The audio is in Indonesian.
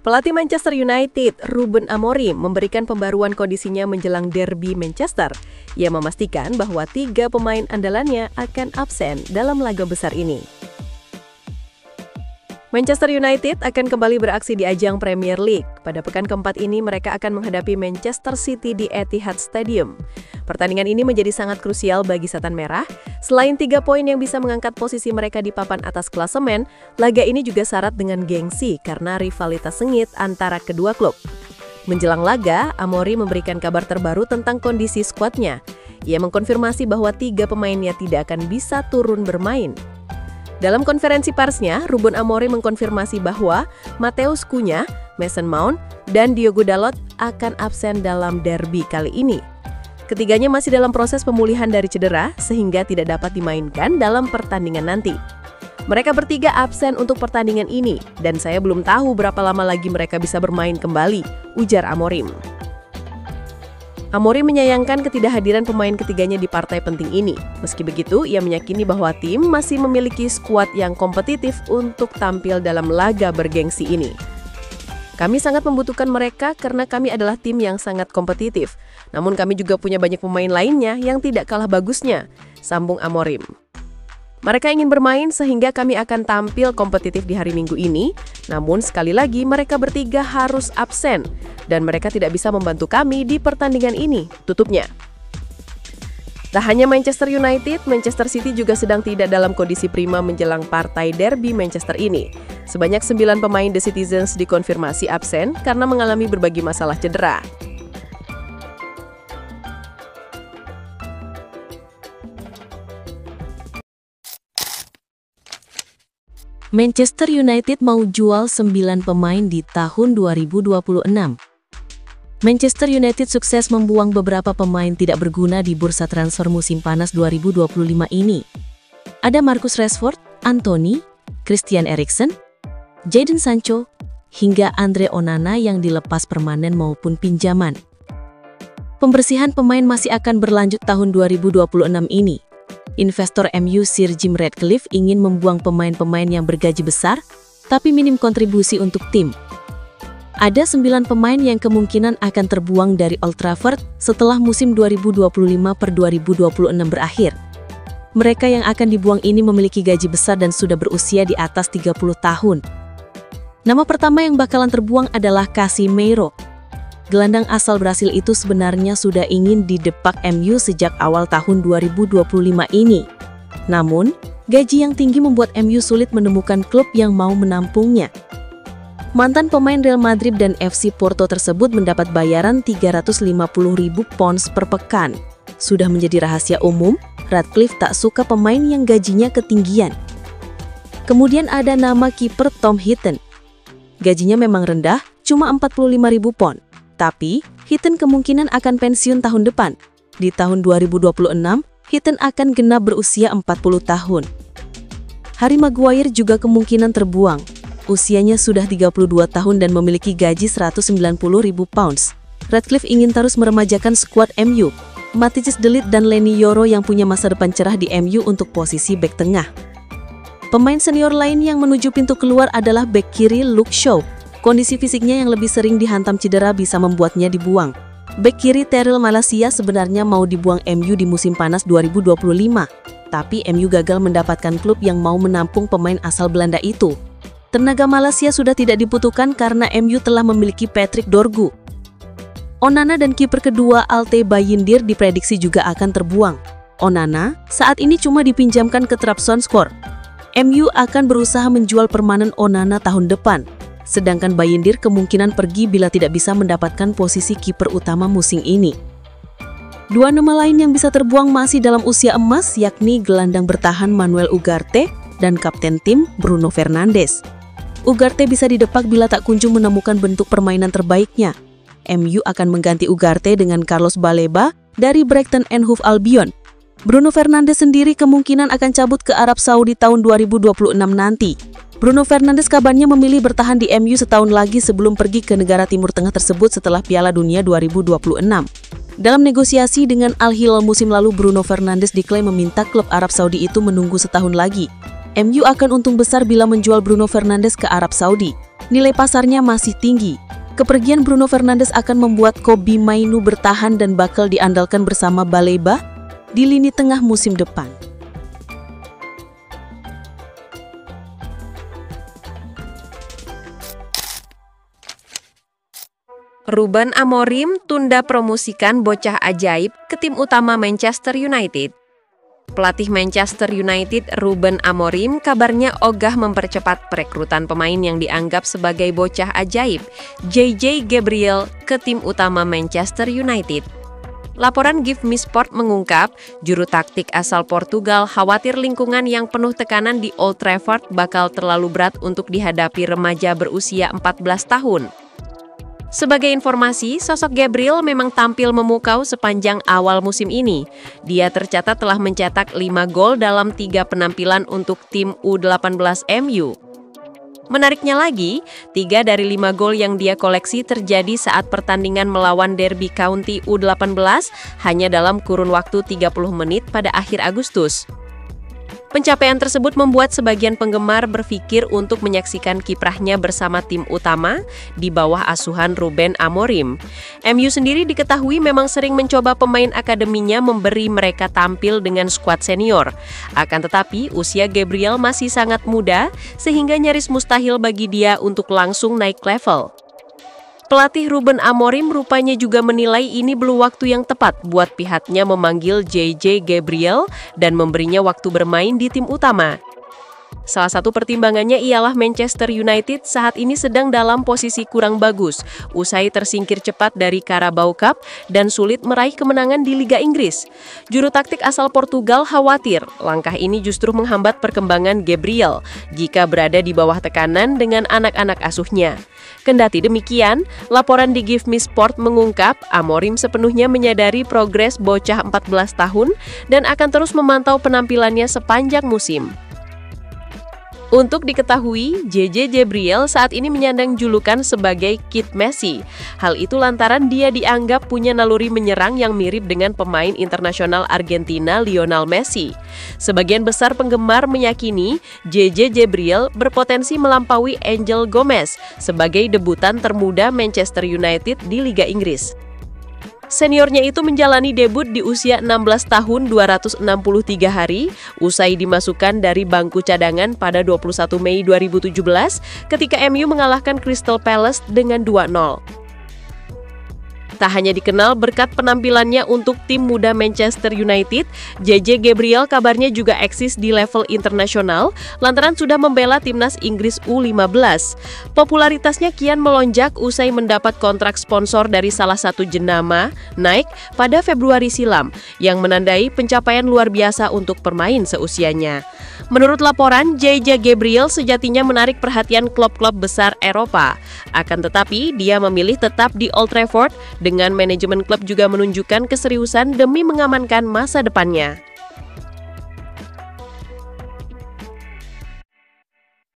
Pelatih Manchester United, Ruben Amorim, memberikan pembaruan kondisinya menjelang derby Manchester. Ia memastikan bahwa 3 pemain andalannya akan absen dalam laga besar ini. Manchester United akan kembali beraksi di ajang Premier League. Pada pekan keempat ini mereka akan menghadapi Manchester City di Etihad Stadium. Pertandingan ini menjadi sangat krusial bagi Setan Merah. Selain 3 poin yang bisa mengangkat posisi mereka di papan atas klasemen, laga ini juga syarat dengan gengsi karena rivalitas sengit antara kedua klub. Menjelang laga, Amorim memberikan kabar terbaru tentang kondisi skuadnya. Ia mengkonfirmasi bahwa 3 pemainnya tidak akan bisa turun bermain. Dalam konferensi persnya, Ruben Amorim mengkonfirmasi bahwa Matheus Cunha, Mason Mount, dan Diogo Dalot akan absen dalam derby kali ini. Ketiganya masih dalam proses pemulihan dari cedera sehingga tidak dapat dimainkan dalam pertandingan nanti. Mereka bertiga absen untuk pertandingan ini dan saya belum tahu berapa lama lagi mereka bisa bermain kembali, ujar Amorim. Amorim menyayangkan ketidakhadiran pemain ketiganya di partai penting ini. Meski begitu, ia meyakini bahwa tim masih memiliki skuad yang kompetitif untuk tampil dalam laga bergengsi ini. Kami sangat membutuhkan mereka karena kami adalah tim yang sangat kompetitif. Namun kami juga punya banyak pemain lainnya yang tidak kalah bagusnya, sambung Amorim. Mereka ingin bermain sehingga kami akan tampil kompetitif di hari Minggu ini. Namun sekali lagi mereka bertiga harus absen dan mereka tidak bisa membantu kami di pertandingan ini, tutupnya. Tak hanya Manchester United, Manchester City juga sedang tidak dalam kondisi prima menjelang partai derby Manchester ini. Sebanyak 9 pemain The Citizens dikonfirmasi absen karena mengalami berbagai masalah cedera. Manchester United mau jual 9 pemain di tahun 2026. Manchester United sukses membuang beberapa pemain tidak berguna di bursa transfer musim panas 2025 ini. Ada Marcus Rashford, Anthony, Christian Eriksen, Jadon Sancho, hingga Andre Onana yang dilepas permanen maupun pinjaman. Pembersihan pemain masih akan berlanjut tahun 2026 ini. Investor MU Sir Jim Ratcliffe ingin membuang pemain-pemain yang bergaji besar, tapi minim kontribusi untuk tim. Ada 9 pemain yang kemungkinan akan terbuang dari Old Trafford setelah musim 2025/2026 berakhir. Mereka yang akan dibuang ini memiliki gaji besar dan sudah berusia di atas 30 tahun. Nama pertama yang bakalan terbuang adalah Casemiro. Gelandang asal Brasil itu sebenarnya sudah ingin didepak MU sejak awal tahun 2025 ini. Namun, gaji yang tinggi membuat MU sulit menemukan klub yang mau menampungnya. Mantan pemain Real Madrid dan FC Porto tersebut mendapat bayaran 350.000 pounds per pekan. Sudah menjadi rahasia umum, Ratcliffe tak suka pemain yang gajinya ketinggian. Kemudian ada nama kiper Tom Heaton. Gajinya memang rendah, cuma 45.000 pound. Tapi, Heaton kemungkinan akan pensiun tahun depan. Di tahun 2026, Heaton akan genap berusia 40 tahun. Harry Maguire juga kemungkinan terbuang. Usianya sudah 32 tahun dan memiliki gaji 190.000 pounds. Ratcliffe ingin terus meremajakan skuad MU. Matthijs de Ligt dan Leny Yoro yang punya masa depan cerah di MU untuk posisi bek tengah. Pemain senior lain yang menuju pintu keluar adalah bek kiri Luke Shaw. Kondisi fisiknya yang lebih sering dihantam cedera bisa membuatnya dibuang. Bek kiri Tyrell Malacia sebenarnya mau dibuang MU di musim panas 2025. Tapi MU gagal mendapatkan klub yang mau menampung pemain asal Belanda itu. Tenaga Malacia sudah tidak dibutuhkan karena MU telah memiliki Patrick Dorgu. Onana dan kiper kedua Altay Bayindir diprediksi juga akan terbuang. Onana saat ini cuma dipinjamkan ke Trabzonspor. MU akan berusaha menjual permanen Onana tahun depan. Sedangkan Bayindir kemungkinan pergi bila tidak bisa mendapatkan posisi kiper utama musim ini. 2 nama lain yang bisa terbuang masih dalam usia emas, yakni gelandang bertahan Manuel Ugarte dan kapten tim Bruno Fernandes. Ugarte bisa didepak bila tak kunjung menemukan bentuk permainan terbaiknya. MU akan mengganti Ugarte dengan Carlos Baleba dari Brighton and Hove Albion. Bruno Fernandes sendiri kemungkinan akan cabut ke Arab Saudi tahun 2026 nanti. Bruno Fernandes kabarnya memilih bertahan di MU setahun lagi sebelum pergi ke negara Timur Tengah tersebut setelah Piala Dunia 2026. Dalam negosiasi dengan Al Hilal musim lalu, Bruno Fernandes diklaim meminta klub Arab Saudi itu menunggu setahun lagi. MU akan untung besar bila menjual Bruno Fernandes ke Arab Saudi. nilai pasarnya masih tinggi. Kepergian Bruno Fernandes akan membuat Kobbie Mainoo bertahan dan bakal diandalkan bersama Baleba di lini tengah musim depan. Ruben Amorim tunda promosikan bocah ajaib ke tim utama Manchester United. Pelatih Manchester United Ruben Amorim kabarnya ogah mempercepat perekrutan pemain yang dianggap sebagai bocah ajaib, JJ Gabriel, ke tim utama Manchester United. Laporan Give Me Sport mengungkap, juru taktik asal Portugal khawatir lingkungan yang penuh tekanan di Old Trafford bakal terlalu berat untuk dihadapi remaja berusia 14 tahun. Sebagai informasi, sosok Gabriel memang tampil memukau sepanjang awal musim ini. Dia tercatat telah mencetak 5 gol dalam 3 penampilan untuk tim U18 MU. Menariknya lagi, 3 dari 5 gol yang dia koleksi terjadi saat pertandingan melawan Derby County U18 hanya dalam kurun waktu 30 menit pada akhir Agustus. Pencapaian tersebut membuat sebagian penggemar berpikir untuk menyaksikan kiprahnya bersama tim utama di bawah asuhan Ruben Amorim. MU sendiri diketahui memang sering mencoba pemain akademinya memberi mereka tampil dengan skuad senior. Akan tetapi, usia Gabriel masih sangat muda sehingga nyaris mustahil bagi dia untuk langsung naik level. Pelatih Ruben Amorim rupanya juga menilai ini belum waktu yang tepat buat pihaknya memanggil JJ Gabriel dan memberinya waktu bermain di tim utama. Salah satu pertimbangannya ialah Manchester United saat ini sedang dalam posisi kurang bagus, usai tersingkir cepat dari Carabao Cup dan sulit meraih kemenangan di Liga Inggris. Juru taktik asal Portugal khawatir langkah ini justru menghambat perkembangan Gabriel jika berada di bawah tekanan dengan anak-anak asuhnya. Kendati demikian, laporan di Give Me Sport mengungkap Amorim sepenuhnya menyadari progres bocah 14 tahun dan akan terus memantau penampilannya sepanjang musim. Untuk diketahui, JJ Gabriel saat ini menyandang julukan sebagai Kid Messi. Hal itu lantaran dia dianggap punya naluri menyerang yang mirip dengan pemain internasional Argentina Lionel Messi. Sebagian besar penggemar meyakini JJ Gabriel berpotensi melampaui Angel Gomez sebagai debutan termuda Manchester United di Liga Inggris. Seniornya itu menjalani debut di usia 16 tahun 263 hari, usai dimasukkan dari bangku cadangan pada 21 Mei 2017 ketika MU mengalahkan Crystal Palace dengan 2-0. Tak hanya dikenal berkat penampilannya untuk tim muda Manchester United, JJ Gabriel kabarnya juga eksis di level internasional lantaran sudah membela timnas Inggris U15. Popularitasnya kian melonjak usai mendapat kontrak sponsor dari salah satu jenama, Nike, pada Februari silam, yang menandai pencapaian luar biasa untuk pemain seusianya. Menurut laporan, JJ Gabriel sejatinya menarik perhatian klub-klub besar Eropa. Akan tetapi, dia memilih tetap di Old Trafford dengan manajemen klub juga menunjukkan keseriusan demi mengamankan masa depannya.